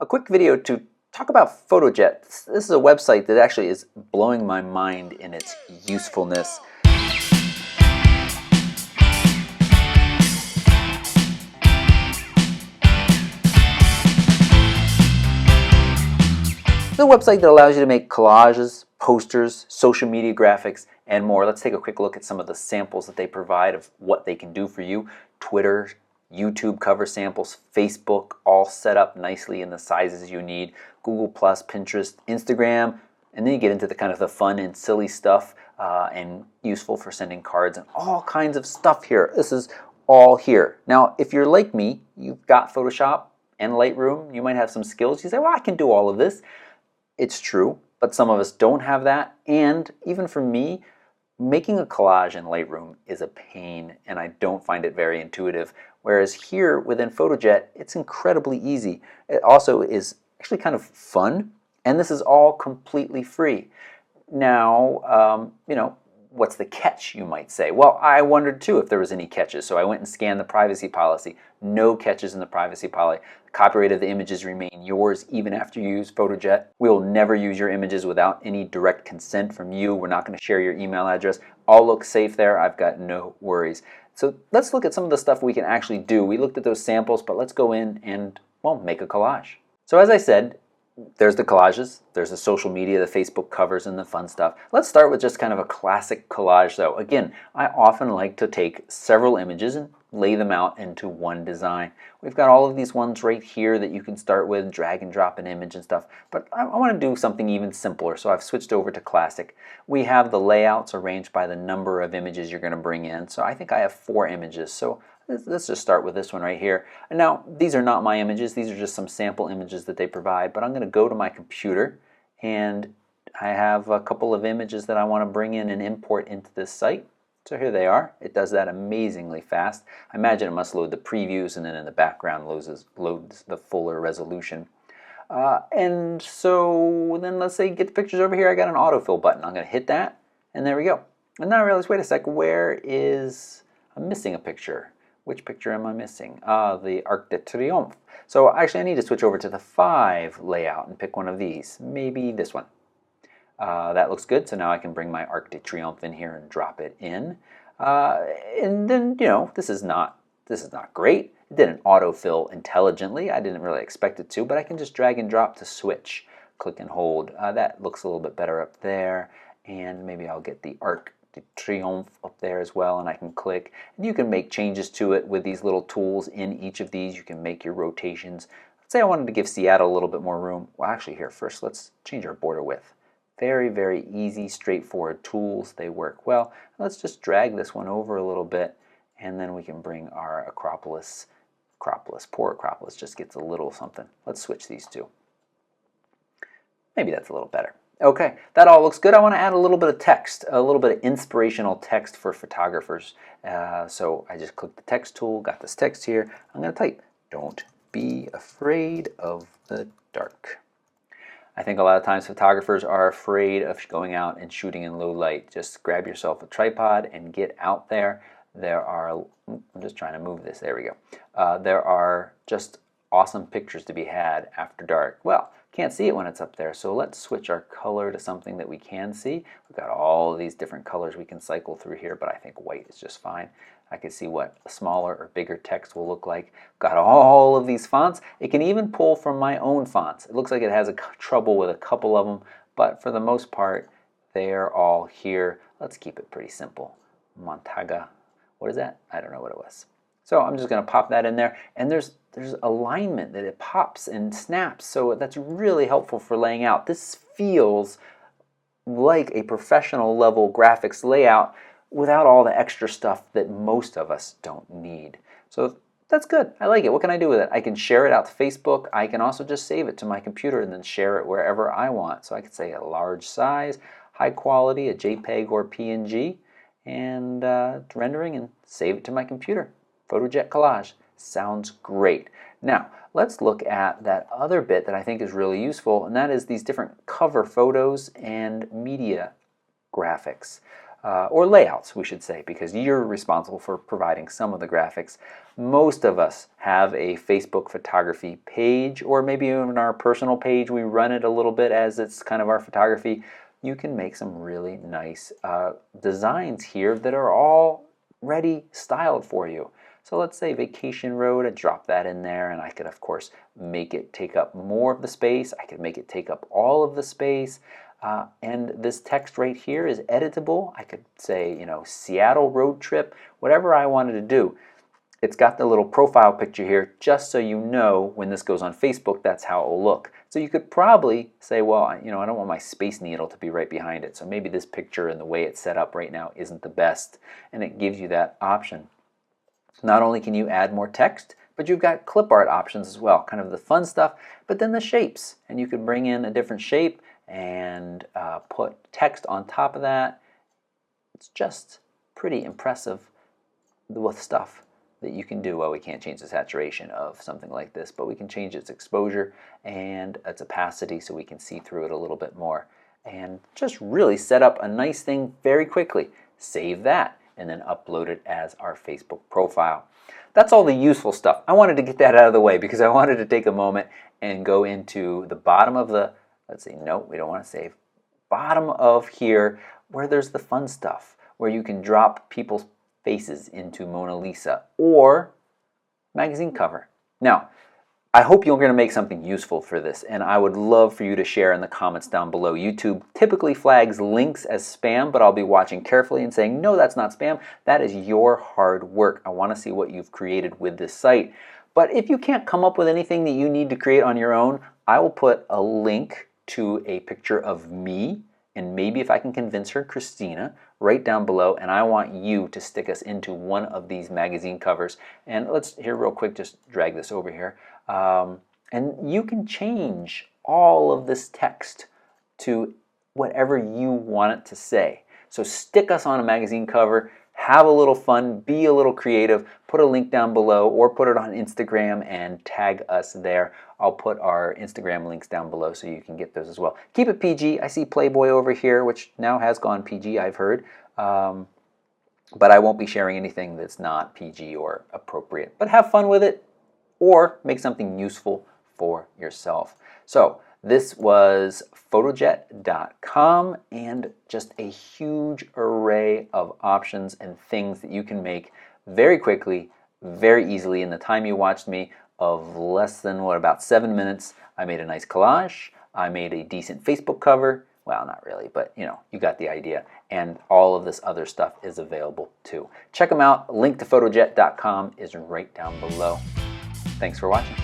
A quick video to talk about PhotoJet. This is a website that actually is blowing my mind in its usefulness. It's a website that allows you to make collages, posters, social media graphics, and more. Let's take a quick look at some of the samples that they provide of what they can do for you. Twitter, YouTube cover samples, Facebook, all set up nicely in the sizes you need, Google+, Pinterest, Instagram, and then you get into the kind of the fun and silly stuff and useful for sending cards and all kinds of stuff here. This is all here. Now, if you're like me, you've got Photoshop and Lightroom, you might have some skills. You say, well, I can do all of this. It's true, but some of us don't have that, and even for me, making a collage in Lightroom is a pain, and I don't find it very intuitive. Whereas here within PhotoJet, it's incredibly easy. It also is actually kind of fun, and this is all completely free. Now, what's the catch, you might say? Well, I wondered too if there was any catches, so I went and scanned the privacy policy. No catches in the privacy policy. The copyright of the images remain yours even after you use PhotoJet. We will never use your images without any direct consent from you. We're not going to share your email address. All looks safe there. I've got no worries. So let's look at some of the stuff we can actually do. We looked at those samples, but let's go in and, well, make a collage. So as I said, there's the collages, there's the social media, the Facebook covers, and the fun stuff. Let's start with just kind of a classic collage though. Again, I often like to take several images and lay them out into one design. We've got all of these ones right here that you can start with, drag and drop an image and stuff, but I want to do something even simpler, so I've switched over to classic. We have the layouts arranged by the number of images you're going to bring in, so I think I have 4 images, so let's just start with this one right here. And now, these are not my images, these are just some sample images that they provide, but I'm going to go to my computer and I have a couple of images that I want to bring in and import into this site. So here they are. It does that amazingly fast. I imagine it must load the previews and then in the background loads the fuller resolution. And so then let's say get the pictures over here. I got an autofill button. I'm going to hit that and there we go. And now I realize, wait a sec, I'm missing a picture. Which picture am I missing? The Arc de Triomphe. So actually I need to switch over to the 5 layout and pick one of these. Maybe this one. That looks good, so now I can bring my Arc de Triomphe in here and drop it in. And then, this is not great. It didn't autofill intelligently. I didn't really expect it to, but I can just drag and drop to switch. Click and hold. That looks a little bit better up there. And maybe I'll get the Arc de Triomphe up there as well, and I can click. And you can make changes to it with these little tools in each of these. You can make your rotations. Let's say I wanted to give Seattle a little bit more room. Well, actually here first, let's change our border width. Very, very easy, straightforward tools. They work well. Let's just drag this one over a little bit, and then we can bring our Acropolis. Poor Acropolis just gets a little something. Let's switch these two. Maybe that's a little better. Okay, that all looks good. I want to add a little bit of text, a little bit of inspirational text for photographers. So I just clicked the text tool, got this text here. I'm going to type, "Don't be afraid of the dark." I think a lot of times photographers are afraid of going out and shooting in low light. Just grab yourself a tripod and get out there. I'm just trying to move this, there we go. There are just awesome pictures to be had after dark. Well, can't see it when it's up there, so let's switch our color to something that we can see. We've got all of these different colors we can cycle through here, but I think white is just fine. I can see what a smaller or bigger text will look like. Got all of these fonts. It can even pull from my own fonts. It looks like it has trouble with a couple of them, but for the most part, they're all here. Let's keep it pretty simple. Montaga. What is that? I don't know what it was. So I'm just going to pop that in there, and there's alignment that it pops and snaps, so that's really helpful for laying out. This feels like a professional level graphics layout without all the extra stuff that most of us don't need. So that's good. I like it. What can I do with it? I can share it out to Facebook. I can also just save it to my computer and then share it wherever I want. So I could say a large size, high quality, a JPEG or PNG, and rendering and save it to my computer. PhotoJet collage. Sounds great. Now, let's look at that other bit that I think is really useful, and that is these different cover photos and media graphics. or layouts, we should say, because you're responsible for providing some of the graphics. Most of us have a Facebook photography page, or maybe even our personal page. We run it a little bit as it's kind of our photography. You can make some really nice designs here that are already styled for you. So let's say vacation road, I drop that in there, and I could of course make it take up more of the space. I could make it take up all of the space. And this text right here is editable. I could say, you know, Seattle road trip, whatever I wanted to do. It's got the little profile picture here just so you know when this goes on Facebook, that's how it will look. So you could probably say, well, you know, I don't want my Space Needle to be right behind it. So maybe this picture and the way it's set up right now isn't the best. And it gives you that option. Not only can you add more text, but you've got clip art options as well, kind of the fun stuff, but then the shapes. And you could bring in a different shape and put text on top of that. It's just pretty impressive with stuff that you can do. Well, we can't change the saturation of something like this, but we can change its exposure and its opacity so we can see through it a little bit more. And just really set up a nice thing very quickly. Save that and then upload it as our Facebook profile. That's all the useful stuff. I wanted to get that out of the way because I wanted to take a moment and go into the bottom of the, let's see, no, we don't want to save. Bottom of here where there's the fun stuff, where you can drop people's faces into Mona Lisa or magazine cover. Now, I hope you're going to make something useful for this, and I would love for you to share in the comments down below. YouTube typically flags links as spam, but I'll be watching carefully and saying, no, that's not spam. That is your hard work. I want to see what you've created with this site. But if you can't come up with anything that you need to create on your own, I will put a link to a picture of me, and maybe if I can convince her, Christina, right down below, and I want you to stick us into one of these magazine covers. And let's, here real quick, just drag this over here. And you can change all of this text to whatever you want it to say. So stick us on a magazine cover, have a little fun, be a little creative, put a link down below or put it on Instagram and tag us there. I'll put our Instagram links down below so you can get those as well. Keep it PG. I see Playboy over here, which now has gone PG, I've heard. But I won't be sharing anything that's not PG or appropriate. But have fun with it or make something useful for yourself. So this was photojet.com and just a huge array of options and things that you can make very quickly, very easily. In the time you watched me of less than, about 7 minutes, I made a nice collage. I made a decent Facebook cover. Well, not really, but you know, you got the idea. And all of this other stuff is available too. Check them out. Link to photojet.com is right down below. Thanks for watching.